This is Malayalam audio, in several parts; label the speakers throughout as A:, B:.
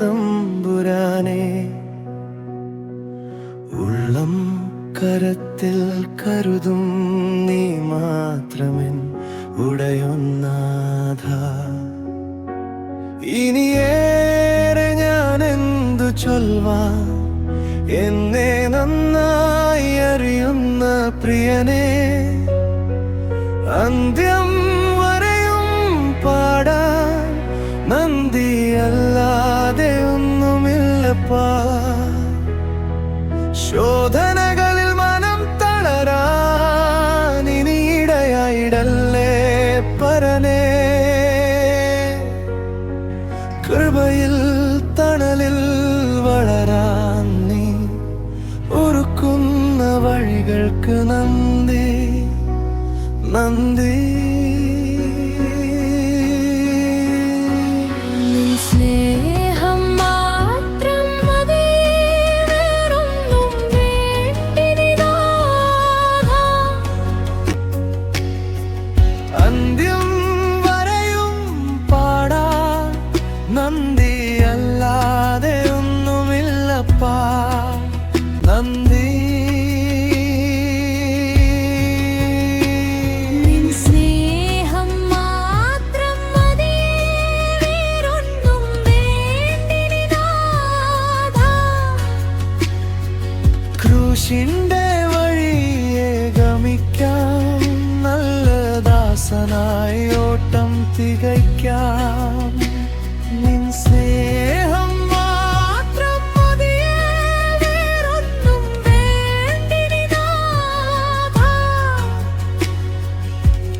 A: തമ്പുരാനെ. ഉള്ളം കരത്തിൽ കരുതും നീ മാത്രമെൻ ഉടയൊന്നാഥ. ഇനിയേറെ ഞാൻ എന്തു ചൊൽവാൻ എന്നെ നന്നായി അറിയുന്ന പ്രിയനെ. അന്ത്യം വരെയും പാടാൻ നന്ദിയല്ലാതെ ഒന്നുമില്ലപ്പാ. ശോധനകളിൽ മനം തളരാൻ ഇനിയിടയായിടല്ലേ പരനേ. കൃപയിൽ തണലിൽ വളരാൻ നീ ഒരുക്കുന്ന വഴികൾക്ക് നന്ദി നന്ദി.
B: സ്നേഹം മാത്രം മതി, വേറൊന്നും വേണ്ടിനിതാ.
A: അന്ത്യം വരെയും പാടാൻ നന്ദിയല്ലാതെ ഒന്നുമില്ലപ്പാ. നന്ദി. ക്രൂശിന്റെ വഴിയെ ഗമിക്കാം, നല്ല ദാസനായി ഓട്ടം തികയ്ക്കാം. നിൻ സ്നേഹം മാത്രം മതിയേ, വേറൊന്നും വേണ്ടിനിതാ.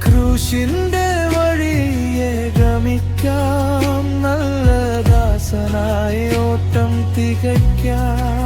A: ക്രൂശിന്റെ വഴിയെ ഗമിക്കാം, നല്ല ദാസനായി ഓട്ടം തികയ്ക്കാം.